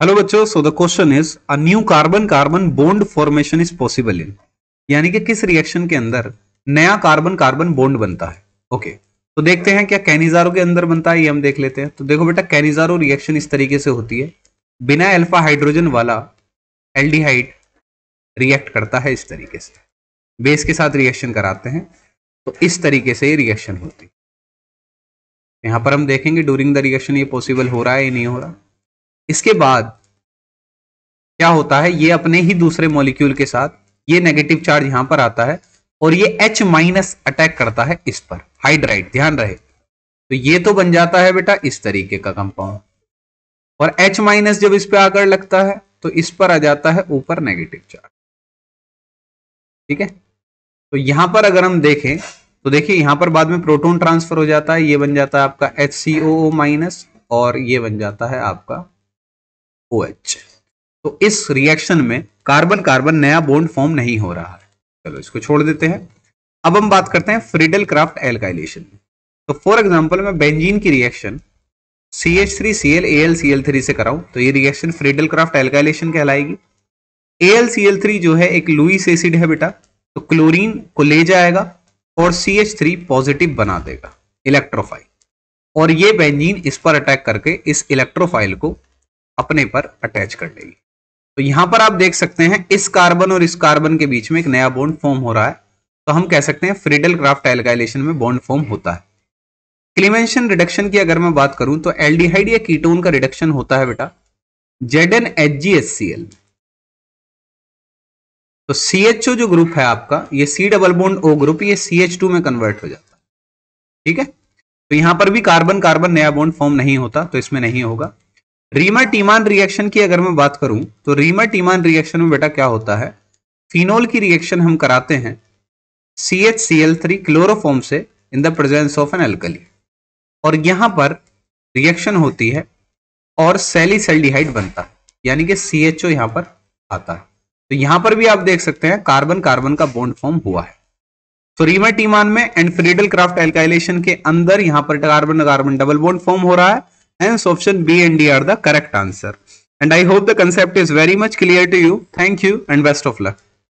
Hello बच्चों, so the question is a new carbon carbon bond formation is possible in, यानी कि किस reaction के अंदर नया कार्बन कार्बन बॉन्ड बनता है। ओके तो देखते हैं क्या कैनिजारो के अंदर बनता है, ये हम देख लेते हैं। तो देखो बेटा, कैनिजारो रिएक्शन इस तरीके से होती है। बिना अल्फा हाइड्रोजन वाला एल्डिहाइड रिएक्ट करता है इस तरीके से, बेस के साथ रिएक्शन कराते हैं तो इस तरीके से ये रिएक्शन होती है। यहां पर हम देखेंगे ड्यूरिंग द रिएक्शन ये पॉसिबल हो रहा है या नहीं हो रहा। इसके बाद क्या होता है, ये अपने ही दूसरे मॉलिक्यूल के साथ ये नेगेटिव चार्ज यहां पर आता है और ये H माइनस अटैक करता है इस पर, हाइड्राइड ध्यान रहे। तो ये तो बन जाता है बेटा इस तरीके का कंपाउंड, और H माइनस जब इस पे आकर लगता है तो इस पर आ जाता है ऊपर नेगेटिव चार्ज। ठीक है, तो यहां पर अगर हम देखें तो देखिए यहां पर बाद में प्रोटॉन ट्रांसफर हो जाता है, ये बन जाता है आपका HCOO माइनस और ये बन जाता है आपका OH। तो इस रिएक्शन में कार्बन कार्बन नया बॉन्ड फॉर्म नहीं हो रहा है। चलो इसको छोड़ देते हैं। अब हम बात करते हैं फ्रीडल क्राफ्ट एल्काइलेशन। तो फॉर एग्जांपल मैं बेंजीन की रिएक्शन CH3Cl AlCl3 से कराऊं तो ये रिएक्शन फ्रीडल क्राफ्ट एल्काइलेशन कहलाएगी। AlCl3 जो है एक लुईस एसिड है बेटा, तो क्लोरीन को ले जाएगा और CH3 पॉजिटिव बना देगा इलेक्ट्रोफाइल, और ये बेंजीन इस पर अटैक करके इस इलेक्ट्रोफाइल को अपने पर अटैच कर लेगी। तो यहां पर आप देख सकते हैं इस कार्बन और इस कार्बन के बीच में एक नया बॉन्ड फॉर्म हो रहा है, तो हम कह सकते हैं फ्रीडल क्राफ्ट एल्काइलेशन में बॉन्ड फॉर्म होता है। क्लीमेंशन रिडक्शन की अगर मैं बात करूं तो एल्डिहाइड या कीटोन का रिडक्शन होता है बेटा ZnHgHCl। तो CHO जो ग्रुप है आपका, ये C double bond O group, ये CH2 में कन्वर्ट हो जाता है। ठीक है, तो यहां पर भी कार्बन कार्बन नया बॉन्ड फॉर्म नहीं होता, तो इसमें नहीं होगा। रीमर टीमान रिएक्शन की अगर मैं बात करूं तो रीमर टीमान रिएक्शन में बेटा क्या होता है, फिनोल की रिएक्शन हम कराते हैं CHCl3 क्लोरोफॉर्म से in the presence of an alkali, और यहां पर रिएक्शन होती है और सैलिसल्डिहाइड बनता है, यानी कि CHO यहां पर आता है। तो यहां पर भी आप देख सकते हैं कार्बन कार्बन का बॉन्ड फॉर्म हुआ है। तो रीमर टीमान में एंड फ्रीडल क्राफ्ट एल्काइलेशन के अंदर यहां पर carbon carbon double bond form हो रहा है। Hence option B and D are the correct answer. And I hope the concept is very much clear to you. Thank you and best of luck.